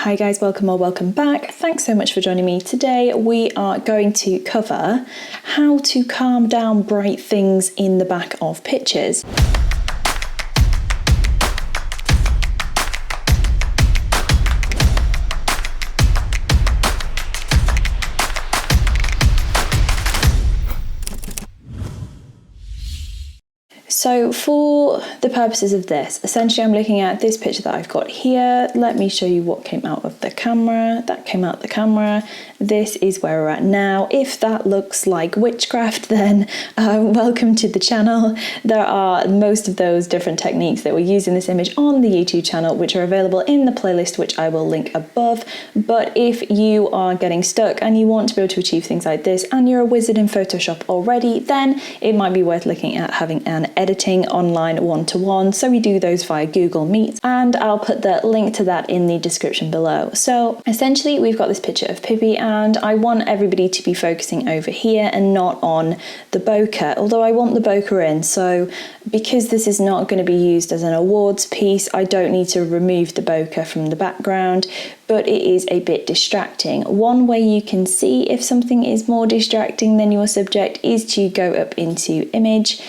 Hi guys, welcome or welcome back. Thanks so much for joining me. Today we are going to cover how to calm down bright things in the back of pictures. So for the purposes of this, essentially I'm looking at this picture that I've got here. Let me show you what came out of the camera. That came out the camera. This is where we're at now. If that looks like witchcraft, then welcome to the channel. There are most of those different techniques that we use in this image on the YouTube channel, which are available in the playlist, which I will link above. But if you are getting stuck and you want to be able to achieve things like this and you're a wizard in Photoshop already, then it might be worth looking at having an editing online one-to-one. So we do those via Google Meet, and I'll put the link to that in the description below. So essentially we've got this picture of Pippi, and I want everybody to be focusing over here and not on the bokeh, although I want the bokeh in. So because this is not going to be used as an awards piece, I don't need to remove the bokeh from the background, but it is a bit distracting. One way you can see if something is more distracting than your subject is to go up into image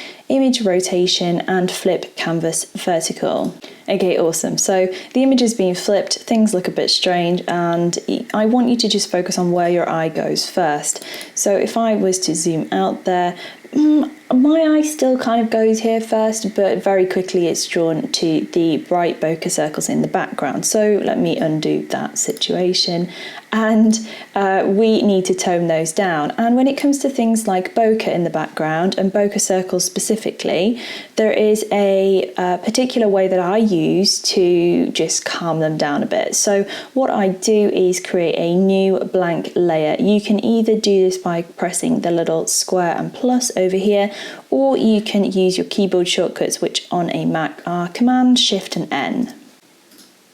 rotation and flip canvas vertical. Okay, awesome. So the image is being flipped, things look a bit strange, and I want you to just focus on where your eye goes first. So if I was to zoom out there, my eye still kind of goes here first, but very quickly it's drawn to the bright bokeh circles in the background. So let me undo that situation, and we need to tone those down. And when it comes to things like bokeh in the background and bokeh circles specifically, there is a particular way that I use to just calm them down a bit. So what I do is create a new blank layer. You can either do this by pressing the little square and plus over here, or you can use your keyboard shortcuts, which on a Mac are Command, Shift and N.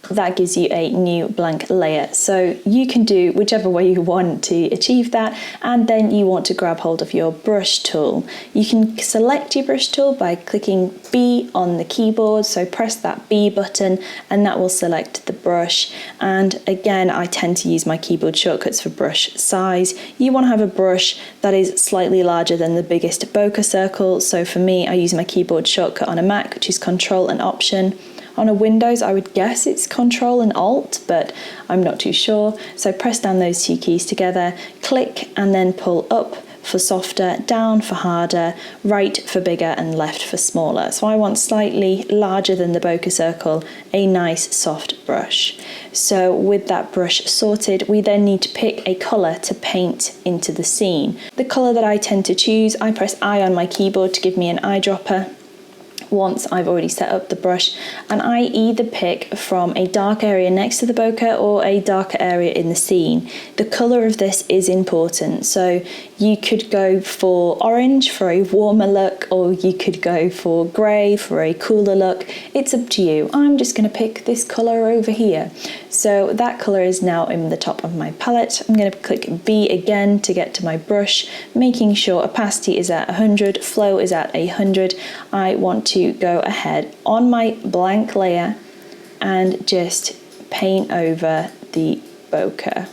That gives you a new blank layer. So you can do whichever way you want to achieve that, and then you want to grab hold of your brush tool. You can select your brush tool by clicking B on the keyboard, so press that B button and that will select the brush. And again, I tend to use my keyboard shortcuts for brush size. You want to have a brush that is slightly larger than the biggest bokeh circle. So for me, I use my keyboard shortcut on a Mac, which is Control and Option. On a Windows, I would guess it's Control and Alt, but I'm not too sure. So press down those two keys together, click and then pull up for softer, down for harder, right for bigger and left for smaller. So I want slightly larger than the bokeh circle, a nice soft brush. So with that brush sorted, we then need to pick a colour to paint into the scene. The colour that I tend to choose, I press I on my keyboard to give me an eyedropper once I've already set up the brush, and I either pick from a dark area next to the bokeh or a darker area in the scene. The colour of this is important, so you could go for orange for a warmer look, or you could go for grey for a cooler look. It's up to you. I'm just going to pick this colour over here. So that colour is now in the top of my palette. I'm going to click B again to get to my brush, making sure opacity is at 100, flow is at 100. I want to go ahead on my blank layer and just paint over the bokeh.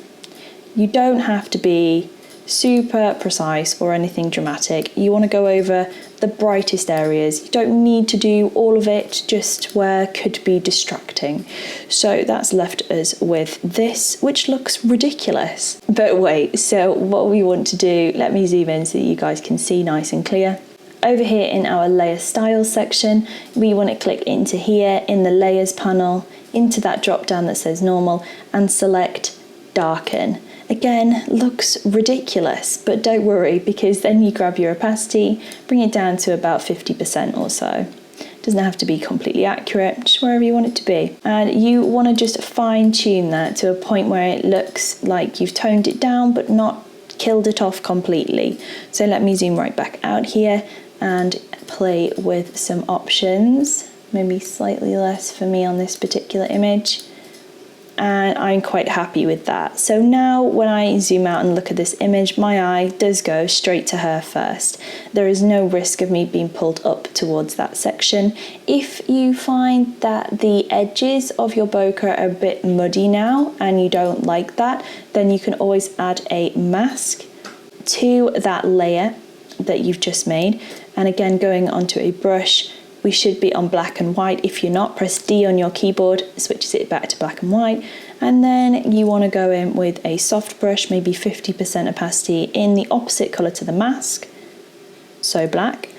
You don't have to be super precise or anything dramatic. You want to go over the brightest areas. You don't need to do all of it, just where could be distracting. So that's left us with this, which looks ridiculous. But wait, so what we want to do, let me zoom in so that you guys can see nice and clear. Over here in our layer styles section, we want to click into here in the layers panel, into that drop down that says normal, and select darken. Again, looks ridiculous, but don't worry, because then you grab your opacity, bring it down to about 50% or so. Doesn't have to be completely accurate, just wherever you want it to be. And you want to just fine tune that to a point where it looks like you've toned it down, but not killed it off completely. So let me zoom right back out here and play with some options. Maybe slightly less for me on this particular image. and I'm quite happy with that. So now when I zoom out and look at this image, my eye does go straight to her first. There is no risk of me being pulled up towards that section. If you find that the edges of your bokeh are a bit muddy now and you don't like that, then you can always add a mask to that layer that you've just made. And again, going onto a brush, we should be on black and white. If you're not, press D on your keyboard, switches it back to black and white. And then you want to go in with a soft brush, maybe 50% opacity in the opposite colour to the mask, so black.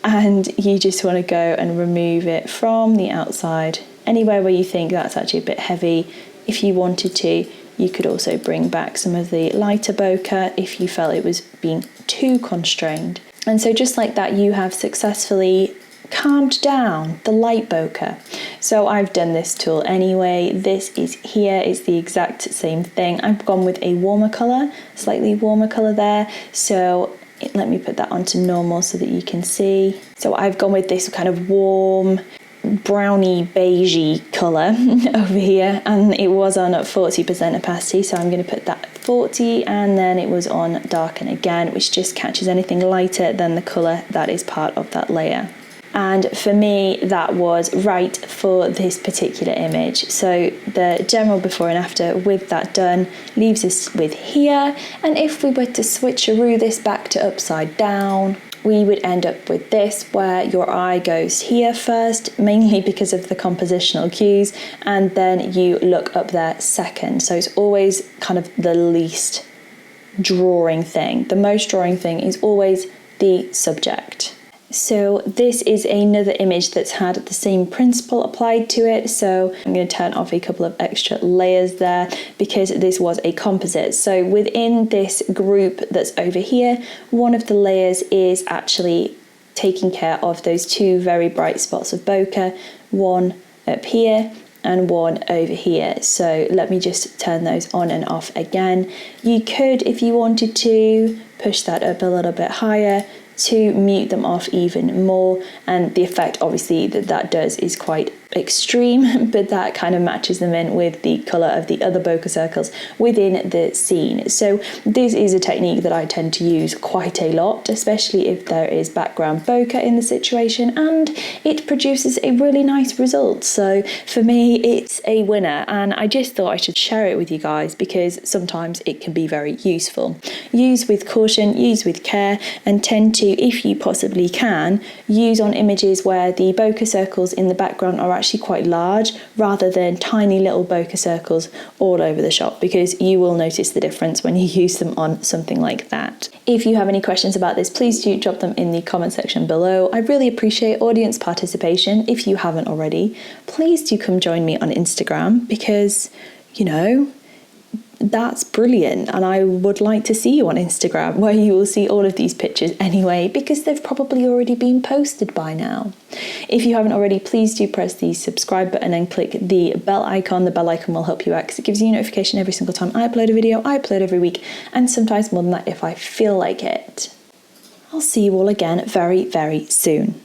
And you just want to go and remove it from the outside, anywhere where you think that's actually a bit heavy. If you wanted to, you could also bring back some of the lighter bokeh if you felt it was being too constrained. And so just like that, you have successfully calmed down the light bokeh. So I've done this tool anyway. This is here, it's the exact same thing. I've gone with a warmer colour, slightly warmer colour there. So let me put that onto normal so that you can see. So I've gone with this kind of warm, browny beigey colour over here, and it was on at 40% opacity, so I'm going to put that at 40, and then it was on darken again, which just catches anything lighter than the colour that is part of that layer. And for me, that was right for this particular image. So the general before and after with that done leaves us with here. And if we were to switcheroo this back to upside down, we would end up with this, where your eye goes here first, mainly because of the compositional cues, and then you look up there second. So it's always kind of the least drawing thing. The most drawing thing is always the subject. So this is another image that's had the same principle applied to it. So I'm going to turn off a couple of extra layers there because this was a composite. So within this group that's over here, one of the layers is actually taking care of those two very bright spots of bokeh, one up here and one over here. So let me just turn those on and off again. You could, if you wanted to, push that up a little bit higher to mute them off even more, and the effect obviously that does is quite extreme, but that kind of matches them in with the colour of the other bokeh circles within the scene. So this is a technique that I tend to use quite a lot, especially if there is background bokeh in the situation, and it produces a really nice result. So for me, it's a winner, and I just thought I should share it with you guys because sometimes it can be very useful. Use with caution, use with care, and tend to, if you possibly can, use on images where the bokeh circles in the background are actually quite large rather than tiny little bokeh circles all over the shot, because you will notice the difference when you use them on something like that. If you have any questions about this, please do drop them in the comment section below. I really appreciate audience participation. If you haven't already, please do come join me on Instagram because, you know, that's brilliant, and I would like to see you on Instagram, where you will see all of these pictures anyway, because they've probably already been posted by now. If you haven't already, please do press the subscribe button and click the bell icon. The bell icon will help you out because it gives you a notification every single time I upload a video. I upload every week, and sometimes more than that if I feel like it. I'll see you all again very, very soon.